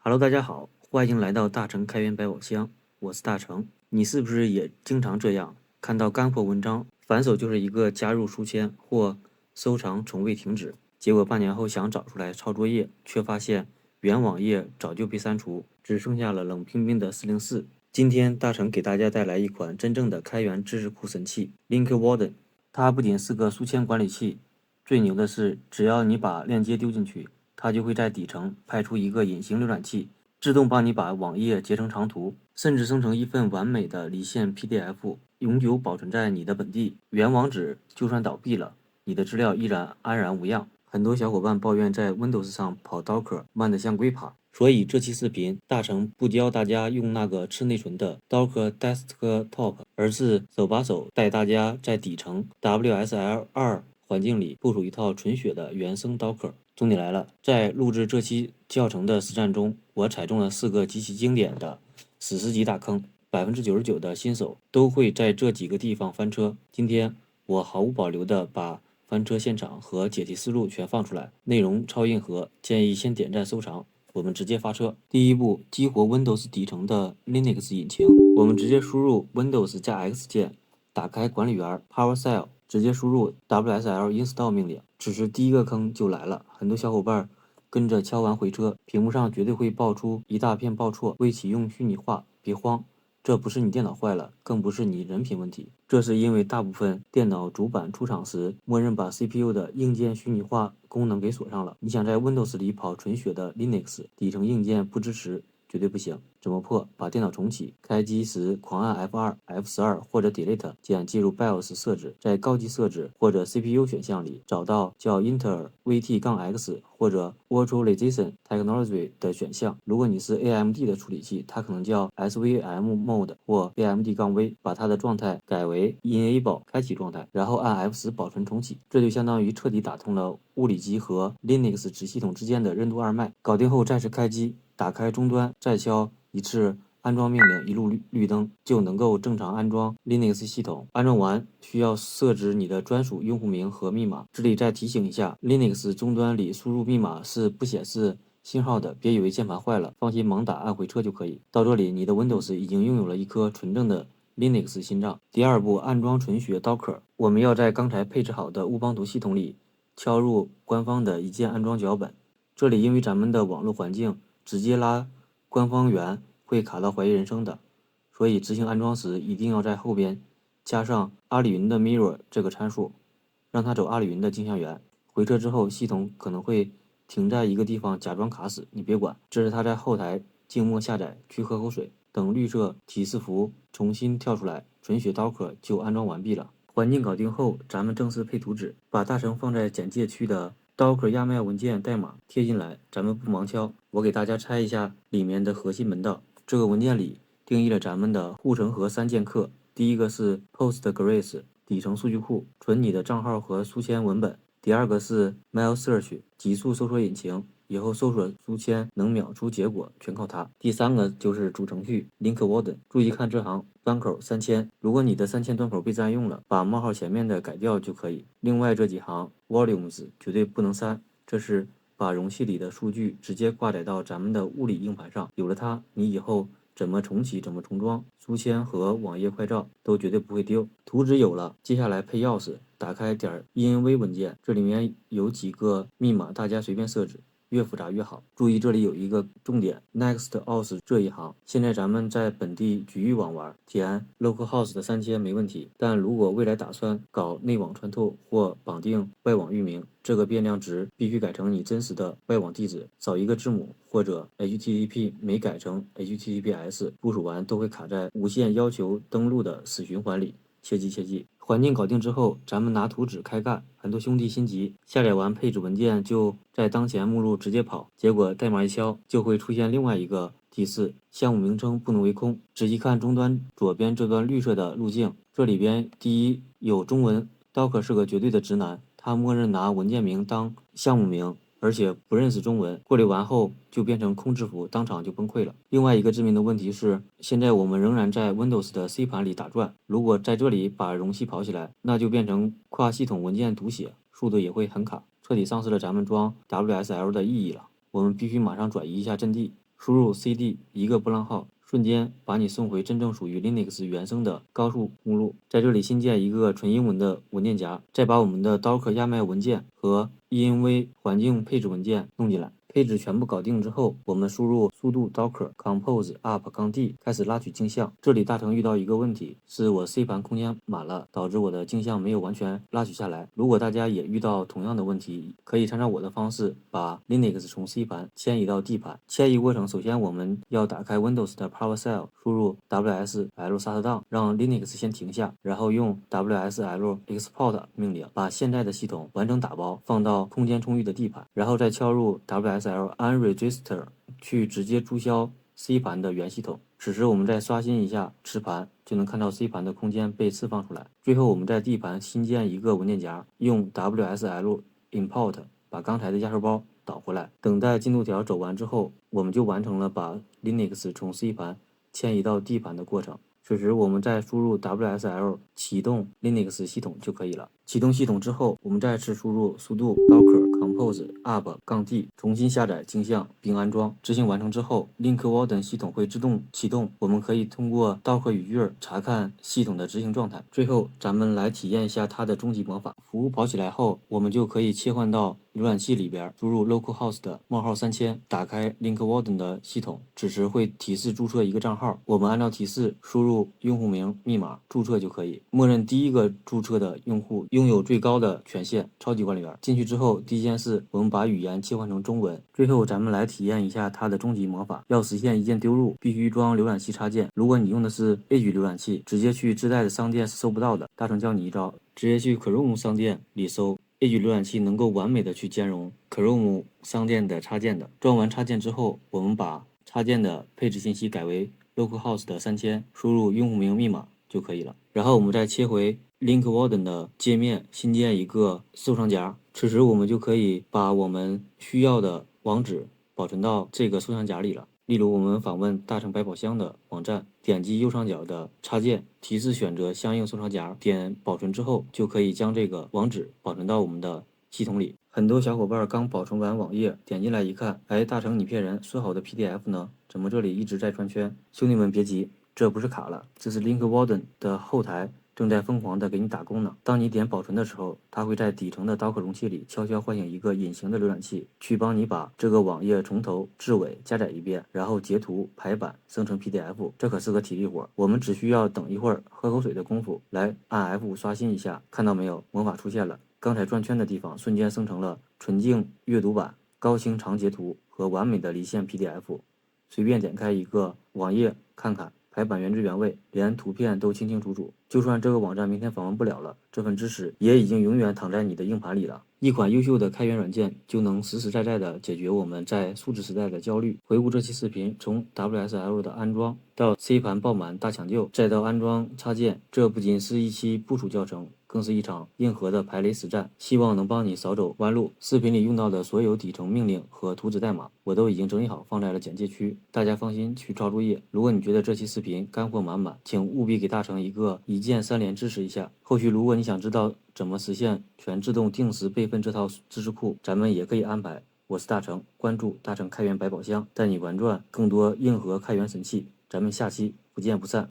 Hello，大家好，欢迎来到大成开源百宝箱，我是大成。你是不是也经常这样，看到干货文章，反手就是一个加入书签或收藏，从未停止？结果半年后想找出来抄作业，却发现原网页早就被删除，只剩下了冷冰冰的404。今天大成给大家带来一款真正的开源知识库神器 Link Warden，它不仅是个书签管理器，最牛的是，只要你把链接丢进去，它就会在底层派出一个隐形浏览器，自动帮你把网页截成长图，甚至生成一份完美的离线 PDF，永久保存在你的本地。原网址就算倒闭了，你的资料依然安然无恙。很多小伙伴抱怨在 Windows 上跑 Docker 慢得像龟爬，所以这期视频大成不教大家用那个吃内存的 Docker Desktop，而是手把手带大家在底层 WSL2环境里部署一套纯血的原生 Docker。重点来了，在录制这期教程的实战中，我踩中了4个极其经典的史诗级大坑，99%的新手都会在这几个地方翻车。今天我毫无保留地把翻车现场和解题思路全放出来，内容超硬核，建议先点赞收藏。我们直接发车。第一步，激活 Windows 底层的 Linux 引擎。我们直接输入 Windows 加 X 键，打开管理员 PowerShell，直接输入 WSL install 命令。此时第一个坑就来了，很多小伙伴跟着敲完回车，屏幕上绝对会爆出一大片报错，未启用虚拟化。别慌，这不是你电脑坏了，更不是你人品问题，这是因为大部分电脑主板出厂时默认把 CPU 的硬件虚拟化功能给锁上了。你想在 Windows 里跑纯血的 Linux， 底层硬件不支持，绝对不行。怎么破？把电脑重启，开机时狂按 F2、F12或者 Delete 键进入 BIOS 设置，在高级设置或者 CPU 选项里找到叫 Intel VT-X 或者 Virtualization Technology 的选项。如果你是 AMD 的处理器，它可能叫 SVM Mode 或 AMD-V， 把它的状态改为 Enable 开启状态，然后按 F10保存重启，这就相当于彻底打通了物理机和 Linux 子系统之间的任督二脉。搞定后再次开机，打开终端，再敲一次安装命令，一路绿灯就能够正常安装 Linux 系统。安装完需要设置你的专属用户名和密码。这里再提醒一下， Linux 终端里输入密码是不显示信号的，别以为键盘坏了，放心猛打按回车就可以。到这里，你的 Windows 已经拥有了一颗纯正的 Linux 心脏。第二步，安装纯血 Docker。我们要在刚才配置好的乌邦图系统里敲入官方的一键安装脚本。这里因为咱们的网络环境直接拉官方源会卡到怀疑人生的，所以执行安装时一定要在后边加上阿里云的 Mirror 这个参数，让它走阿里云的镜像源。回车之后，系统可能会停在一个地方假装卡死，你别管，这是它在后台静默下载，去喝口水，等绿色提示符重新跳出来，纯血 Docker 就安装完毕了。环境搞定后，咱们正式配图纸，把大成放在简介区的 Docker YAML 文件代码贴进来。咱们不盲敲，我给大家拆一下里面的核心门道。这个文件里定义了咱们的护城河3剑客，第一个是 Postgres 底层数据库，存你的账号和书签文本；第二个是 Mail Search 极速搜索引擎，以后搜索书签能秒出结果，全靠它。第三个就是主程序 Link Warden， 注意看这行端口3000，如果你的3000端口被占用了，把冒号前面的改掉就可以。另外这几行 Volumes 绝对不能删，这是把容器里的数据直接挂载到咱们的物理硬盘上，有了它，你以后怎么重启怎么重装，书签和网页快照都绝对不会丢。图纸有了，接下来配钥匙，打开.env 文件，这里面有几个密码，大家随便设置，越复杂越好。注意这里有一个重点 Next Auth 这一行，现在咱们在本地局域网玩，填 localhost 的3000没问题，但如果未来打算搞内网穿透或绑定外网域名，这个变量值必须改成你真实的外网地址，少一个字母或者 HTTP 没改成 HTTPS， 部署完都会卡在无限要求登录的死循环里，切记切记。环境搞定之后，咱们拿图纸开干。很多兄弟心急，下载完配置文件就在当前目录直接跑，结果代码一敲就会出现另外一个提示：项目名称不能为空。仔细看终端左边这段绿色的路径，这里边第一有中文 ，Docker 是个绝对的直男，他默认拿文件名当项目名，而且不认识中文，过滤完后就变成空字符，当场就崩溃了。另外一个致命的问题是，现在我们仍然在 Windows 的 C 盘里打转，如果在这里把容器跑起来，那就变成跨系统文件读写，速度也会很卡，彻底丧失了咱们装 WSL 的意义了。我们必须马上转移一下阵地，输入 cd 一个波浪号，瞬间把你送回真正属于 Linux 原生的高速目录。在这里新建一个纯英文的文件夹，再把我们的 Docker 压脉文件和 env 环境配置文件弄进来。配置全部搞定之后，我们输入sudo docker compose up-d 开始拉取镜像。这里大成遇到一个问题，是我 C 盘空间满了，导致我的镜像没有完全拉取下来。如果大家也遇到同样的问题，可以参照我的方式，把 Linux 从 C 盘迁移到 D 盘。迁移过程，首先我们要打开 Windows 的 PowerShell，输入 WSL shutdown，让 Linux 先停下，然后用 WSL export 命令把现在的系统完整打包放到空间充裕的 D 盘，然后再敲入 WSL unregister 去直接注销 C 盘的原系统。此时我们再刷新一下磁盘，就能看到 C 盘的空间被释放出来。最后我们在 D 盘新建一个文件夹，用 WSL import 把刚才的压缩包导回来。等待进度条走完之后，我们就完成了把 Linux 从 C 盘迁移到 D 盘的过程。此时我们再输入 WSL 启动 Linux 系统就可以了。启动系统之后，我们再次输入 sudo docker compose up-d 重新下载镜像并安装。执行完成之后 Linkwarden 系统会自动启动，我们可以通过 Docker 语句查看系统的执行状态。最后咱们来体验一下它的终极魔法。服务跑起来后，我们就可以切换到浏览器里边，输入 localhost :3000，打开 Linkwarden 的系统。此时会提示注册一个账号，我们按照提示输入用户名、密码注册就可以。默认第一个注册的用户拥有最高的权限，超级管理员。进去之后，第一件事我们把语言切换成中文。最后咱们来体验一下它的终极魔法。要实现一键丢入，必须装浏览器插件。如果你用的是 Edge 浏览器，直接去自带的商店是搜不到的。大成教你一招，直接去 Chrome 商店里搜。Edge 浏览器能够完美的去兼容 Chrome 商店的插件的。装完插件之后，我们把插件的配置信息改为 localhost 3000，输入用户名、密码就可以了。然后我们再切回 Linkwarden 的界面，新建一个收藏夹。此时我们就可以把我们需要的网址保存到这个收藏夹里了。例如我们访问大成百宝箱的网站，点击右上角的插件，提示选择相应收藏夹，点保存之后就可以将这个网址保存到我们的系统里。很多小伙伴刚保存完网页，点进来一看，哎，大成你骗人，说好的 PDF 呢？怎么这里一直在转圈？兄弟们别急，这不是卡了，这是 Linkwarden 的后台正在疯狂的给你打工呢。当你点保存的时候，它会在底层的 Docker 容器里悄悄唤醒一个隐形的浏览器，去帮你把这个网页从头至尾加载一遍，然后截图排版生成 PDF。这可是个体力活，我们只需要等一会儿喝口水的功夫，来按 F 刷新一下，看到没有？魔法出现了，刚才转圈的地方瞬间生成了纯净阅读版、高清长截图和完美的离线 PDF。随便点开一个网页看看，排版原汁原味，连图片都清清楚楚。就算这个网站明天访问不了了，这份知识也已经永远躺在你的硬盘里了。一款优秀的开源软件就能实实在在的解决我们在数字时代的焦虑。回顾这期视频，从 WSL 的安装到 C 盘爆满大抢救，再到安装插件，这不仅是一期部署教程，更是一场硬核的排雷实战，希望能帮你少走弯路。视频里用到的所有底层命令和图纸代码，我都已经整理好放在了简介区，大家放心去抄作业。如果你觉得这期视频干货满满，请务必给大成一个一键3连支持一下。后续如果你想知道怎么实现全自动定时备份这套知识库，咱们也可以安排。我是大成，关注大成开源百宝箱，带你玩转更多硬核开源神器。咱们下期不见不散。